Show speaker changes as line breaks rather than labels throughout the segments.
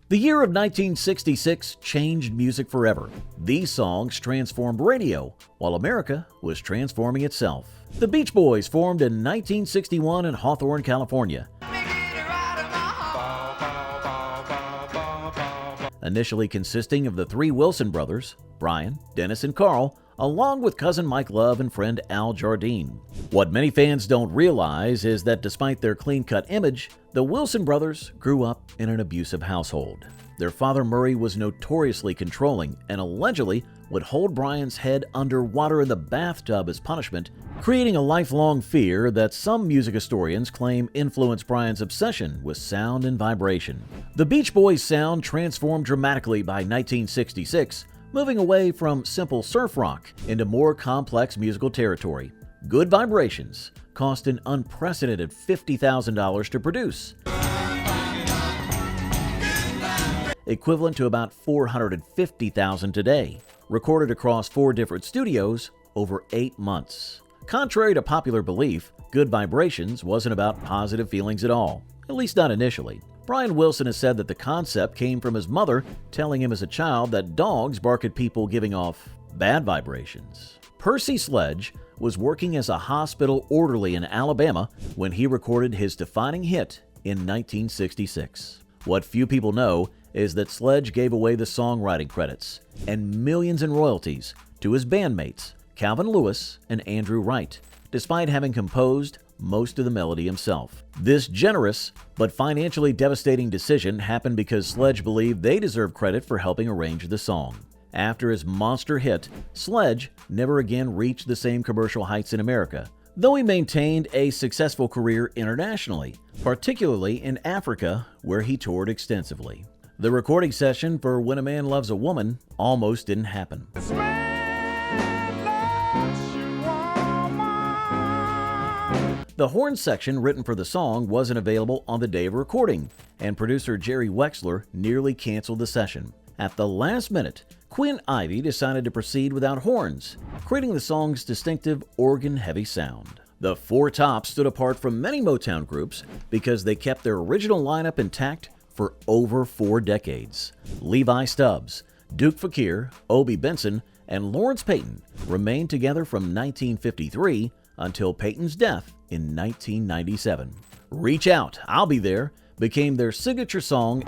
The year of 1966 changed music forever. These songs transformed radio, while America was transforming itself. The Beach Boys formed in 1961 in Hawthorne, California. Initially consisting of the three Wilson brothers, Brian, Dennis, and Carl, along with cousin Mike Love and friend Al Jardine. What many fans don't realize is that despite their clean-cut image, the Wilson brothers grew up in an abusive household. Their father Murray was notoriously controlling and allegedly would hold Brian's head underwater in the bathtub as punishment, creating a lifelong fear that some music historians claim influenced Brian's obsession with sound and vibration. The Beach Boys' sound transformed dramatically by 1966, moving away from simple surf rock into more complex musical territory. Good Vibrations cost an unprecedented $50,000 to produce, equivalent to about $450,000 today, recorded across 4 different studios over 8 months. Contrary to popular belief, Good Vibrations wasn't about positive feelings at all, at least not initially. Brian Wilson has said that the concept came from his mother telling him as a child that dogs bark at people giving off bad vibrations. Percy Sledge was working as a hospital orderly in Alabama when he recorded his defining hit in 1966. What few people know is that Sledge gave away the songwriting credits and millions in royalties to his bandmates, Calvin Lewis and Andrew Wright, despite having composed most of the melody himself. This generous but financially devastating decision happened because Sledge believed they deserved credit for helping arrange the song. After his monster hit, Sledge never again reached the same commercial heights in America, though he maintained a successful career internationally, particularly in Africa, where he toured extensively. The recording session for When a Man Loves a Woman almost didn't happen. The horn section written for the song wasn't available on the day of recording, and producer Jerry Wexler nearly canceled the session. At the last minute, Quinn Ivey decided to proceed without horns, creating the song's distinctive organ-heavy sound. The Four Tops stood apart from many Motown groups because they kept their original lineup intact for over 4 decades. Levi Stubbs, Duke Fakir, Obie Benson, and Lawrence Payton remained together from 1953 until Payton's death in 1997. Reach Out, I'll Be There became their signature song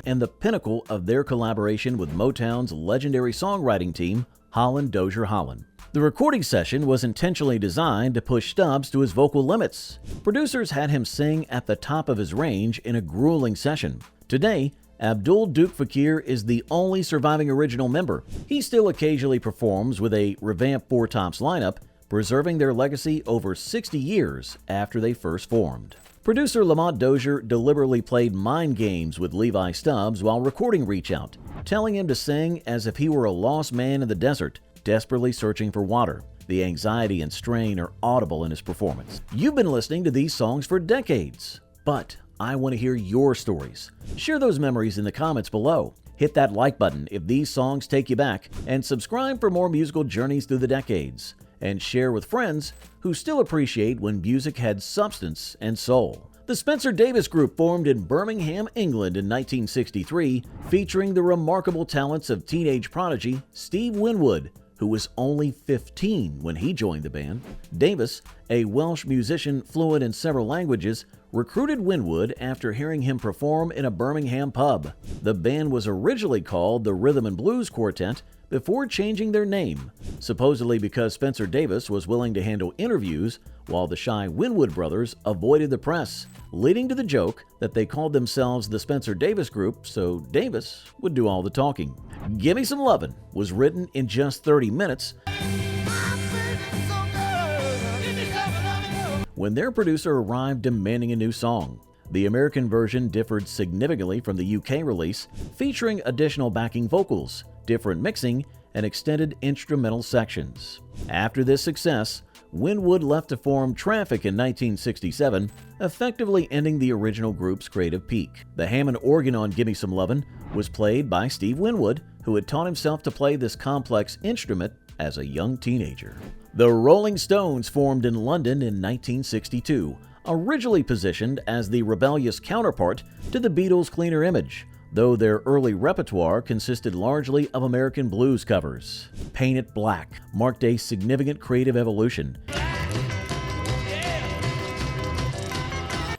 and the pinnacle of their collaboration with Motown's legendary songwriting team, Holland Dozier Holland. The recording session was intentionally designed to push Stubbs to his vocal limits. Producers had him sing at the top of his range in a grueling session. Today, Abdul Duke Fakir is the only surviving original member. He still occasionally performs with a revamped Four Tops lineup, preserving their legacy over 60 years after they first formed. Producer Lamont Dozier deliberately played mind games with Levi Stubbs while recording Reach Out, telling him to sing as if he were a lost man in the desert, desperately searching for water. The anxiety and strain are audible in his performance. You've been listening to these songs for decades, but I want to hear your stories. Share those memories in the comments below. Hit that like button if these songs take you back, and subscribe for more musical journeys through the decades. And share with friends who still appreciate when music had substance and soul. The Spencer Davis Group formed in Birmingham, England in 1963, featuring the remarkable talents of teenage prodigy Steve Winwood, who was only 15 when he joined the band. Davis, a Welsh musician fluent in several languages, recruited Winwood after hearing him perform in a Birmingham pub. The band was originally called the Rhythm and Blues Quartet before changing their name, supposedly because Spencer Davis was willing to handle interviews while the shy Winwood brothers avoided the press, leading to the joke that they called themselves the Spencer Davis Group so Davis would do all the talking. Gimme Some Lovin' was written in just 30 minutes when their producer arrived demanding a new song. The American version differed significantly from the UK release, featuring additional backing vocals, different mixing, and extended instrumental sections. After this success, Winwood left to form Traffic in 1967, effectively ending the original group's creative peak. The Hammond organ on Gimme Some Lovin' was played by Steve Winwood, who had taught himself to play this complex instrument as a young teenager. The Rolling Stones formed in London in 1962, originally positioned as the rebellious counterpart to the Beatles' cleaner image, though their early repertoire consisted largely of American blues covers. Paint It Black marked a significant creative evolution,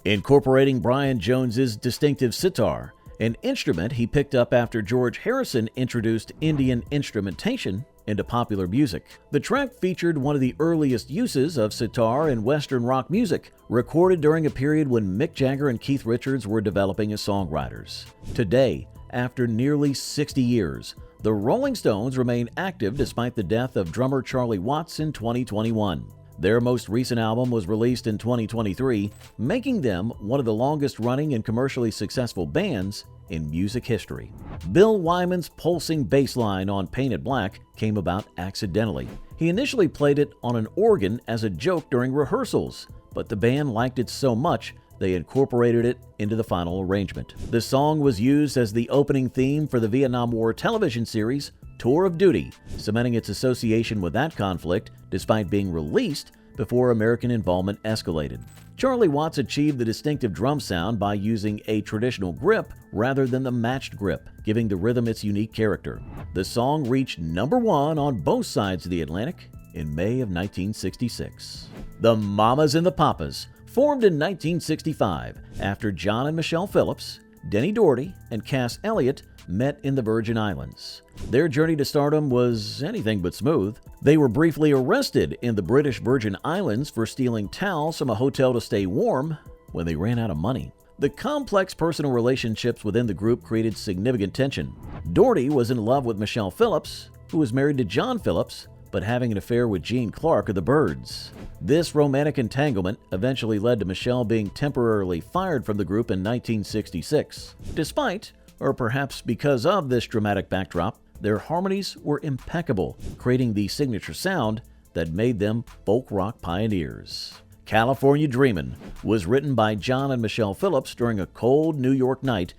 incorporating Brian Jones's distinctive sitar, an instrument he picked up after George Harrison introduced Indian instrumentation into popular music. The track featured one of the earliest uses of sitar in Western rock music, recorded during a period when Mick Jagger and Keith Richards were developing as songwriters. Today, after nearly 60 years, the Rolling Stones remain active despite the death of drummer Charlie Watts in 2021. Their most recent album was released in 2023, making them one of the longest-running and commercially successful bands in music history. Bill Wyman's pulsing bass line on Paint It Black came about accidentally. He initially played it on an organ as a joke during rehearsals, but the band liked it so much they incorporated it into the final arrangement. The song was used as the opening theme for the Vietnam War television series Tour of Duty, cementing its association with that conflict despite being released before American involvement escalated. Charlie Watts achieved the distinctive drum sound by using a traditional grip rather than the matched grip, giving the rhythm its unique character. The song reached #1 on both sides of the Atlantic in May of 1966. The Mamas and the Papas formed in 1965 after John and Michelle Phillips, Denny Doherty, and Cass Elliot met in the Virgin Islands. Their journey to stardom was anything but smooth. They were briefly arrested in the British Virgin Islands for stealing towels from a hotel to stay warm when they ran out of money. The complex personal relationships within the group created significant tension. Doherty was in love with Michelle Phillips, who was married to John Phillips, but having an affair with Gene Clark of the Byrds. This romantic entanglement eventually led to Michelle being temporarily fired from the group in 1966. Despite, or perhaps because of this dramatic backdrop, their harmonies were impeccable, creating the signature sound that made them folk rock pioneers. California Dreamin' was written by John and Michelle Phillips during a cold New York night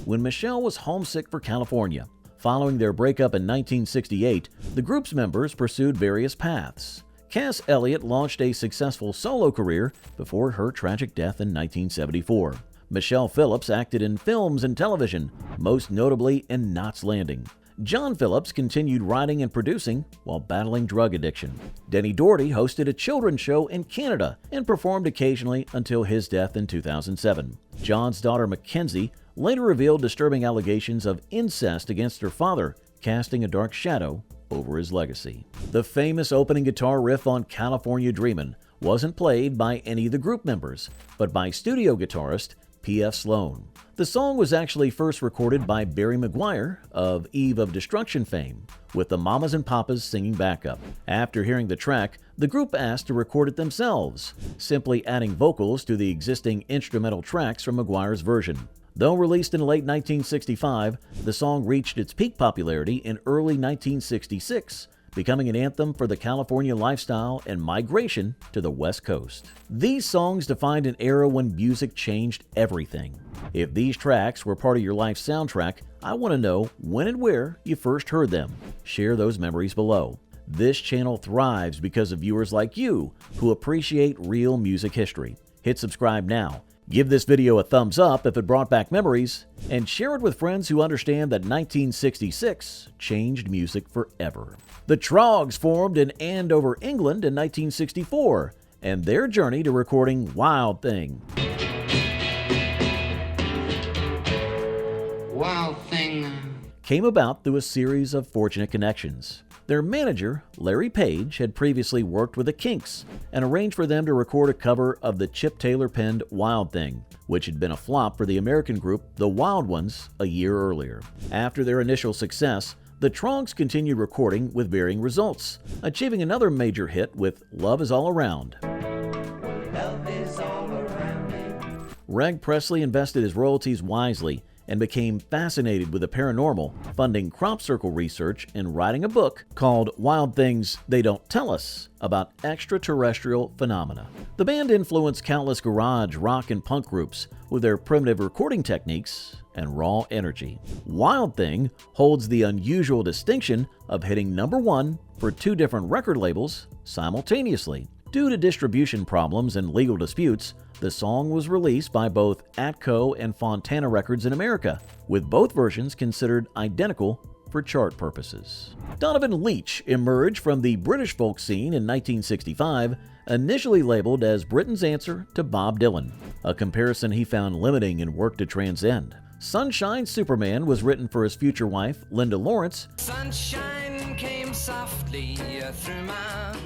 when Michelle was homesick for California. Following their breakup in 1968, the group's members pursued various paths. Cass Elliot launched a successful solo career before her tragic death in 1974. Michelle Phillips acted in films and television, most notably in Knots Landing. John Phillips continued writing and producing while battling drug addiction. Denny Doherty hosted a children's show in Canada and performed occasionally until his death in 2007. John's daughter Mackenzie later revealed disturbing allegations of incest against her father, casting a dark shadow over his legacy. The famous opening guitar riff on California Dreamin' wasn't played by any of the group members, but by studio guitarist P.F. Sloan. The song was actually first recorded by Barry McGuire of Eve of Destruction fame, with the Mamas and Papas singing backup. After hearing the track, the group asked to record it themselves, simply adding vocals to the existing instrumental tracks from McGuire's version. Though released in late 1965, the song reached its peak popularity in early 1966, becoming an anthem for the California lifestyle and migration to the West Coast. These songs defined an era when music changed everything. If these tracks were part of your life's soundtrack, I want to know when and where you first heard them. Share those memories below. This channel thrives because of viewers like you who appreciate real music history. Hit subscribe now. Give this video a thumbs up if it brought back memories, and share it with friends who understand that 1966 changed music forever. The Troggs formed in Andover, England in 1964, and their journey to recording Wild Thing.
Wild Thing
Came about through a series of fortunate connections. Their manager, Larry Page, had previously worked with the Kinks and arranged for them to record a cover of the Chip Taylor-penned Wild Thing, which had been a flop for the American group The Wild Ones a year earlier. After their initial success, the Troggs continued recording with varying results, achieving another major hit with Love Is All Around.
Love is all around me.
Reg Presley invested his royalties wisely and became fascinated with the paranormal, funding crop circle research and writing a book called Wild Things They Don't Tell Us about extraterrestrial phenomena. The band influenced countless garage, rock, and punk groups with their primitive recording techniques and raw energy. Wild Thing holds the unusual distinction of hitting #1 for 2 different record labels simultaneously. Due to distribution problems and legal disputes, the song was released by both Atco and Fontana Records in America, with both versions considered identical for chart purposes. Donovan Leitch emerged from the British folk scene in 1965, initially labeled as Britain's answer to Bob Dylan, a comparison he found limiting and worked to transcend. Sunshine Superman was written for his future wife, Linda Lawrence,
Sunshine came softly through my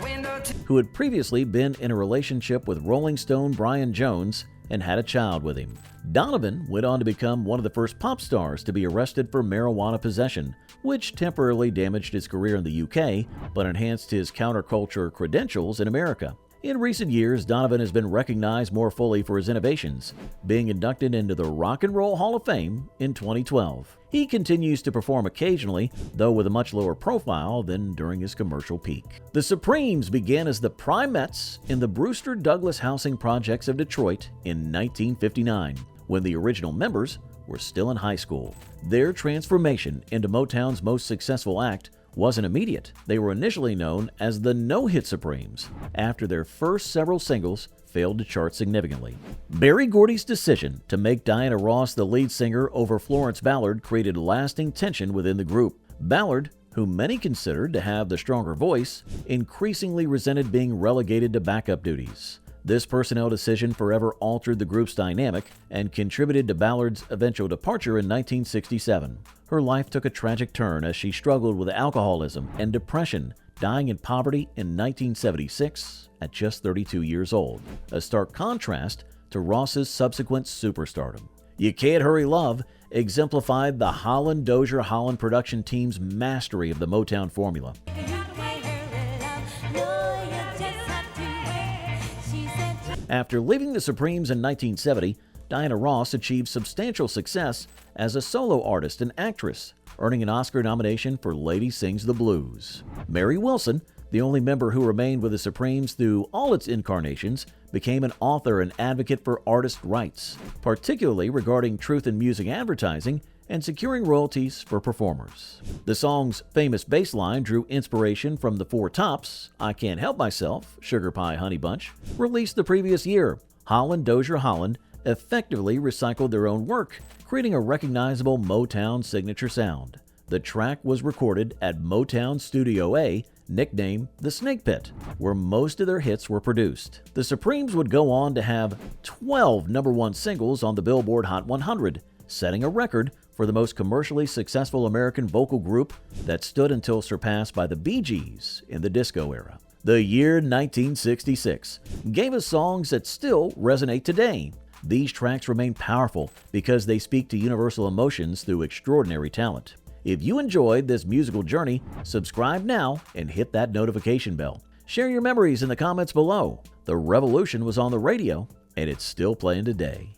window
who had previously been in a relationship with Rolling Stone Brian Jones and had a child with him. Donovan went on to become one of the first pop stars to be arrested for marijuana possession, which temporarily damaged his career in the UK but enhanced his counterculture credentials in America. In recent years, Donovan has been recognized more fully for his innovations, being inducted into the Rock and Roll Hall of Fame in 2012. He continues to perform occasionally, though with a much lower profile than during his commercial peak. The Supremes began as the Primettes in the Brewster Douglas housing projects of Detroit in 1959, when the original members were still in high school. Their transformation into Motown's most successful act wasn't immediate. They were initially known as the No-Hit Supremes, after their first several singles failed to chart significantly. Berry Gordy's decision to make Diana Ross the lead singer over Florence Ballard created lasting tension within the group. Ballard, whom many considered to have the stronger voice, increasingly resented being relegated to backup duties. This personnel decision forever altered the group's dynamic and contributed to Ballard's eventual departure in 1967. Her life took a tragic turn as she struggled with alcoholism and depression, dying in poverty in 1976 at just 32 years old, a stark contrast to Ross's subsequent superstardom. You Can't Hurry Love exemplified the Holland Dozier Holland production team's mastery of the Motown formula. After leaving the Supremes in 1970, Diana Ross achieved substantial success as a solo artist and actress, earning an Oscar nomination for Lady Sings the Blues. Mary Wilson, the only member who remained with the Supremes through all its incarnations, became an author and advocate for artist rights, particularly regarding truth in music advertising and securing royalties for performers. The song's famous bass line drew inspiration from the Four Tops, I Can't Help Myself, Sugar Pie Honey Bunch, released the previous year. Holland Dozier Holland effectively recycled their own work, creating a recognizable Motown signature sound. The track was recorded at Motown Studio A, nicknamed the Snake Pit, where most of their hits were produced. The Supremes would go on to have 12 #1 singles on the Billboard Hot 100, setting a record for the most commercially successful American vocal group that stood until surpassed by the Bee Gees in the disco era. The year 1966 gave us songs that still resonate today. These tracks remain powerful because they speak to universal emotions through extraordinary talent. If you enjoyed this musical journey, subscribe now and hit that notification bell. Share your memories in the comments below. The revolution was on the radio, and it's still playing today.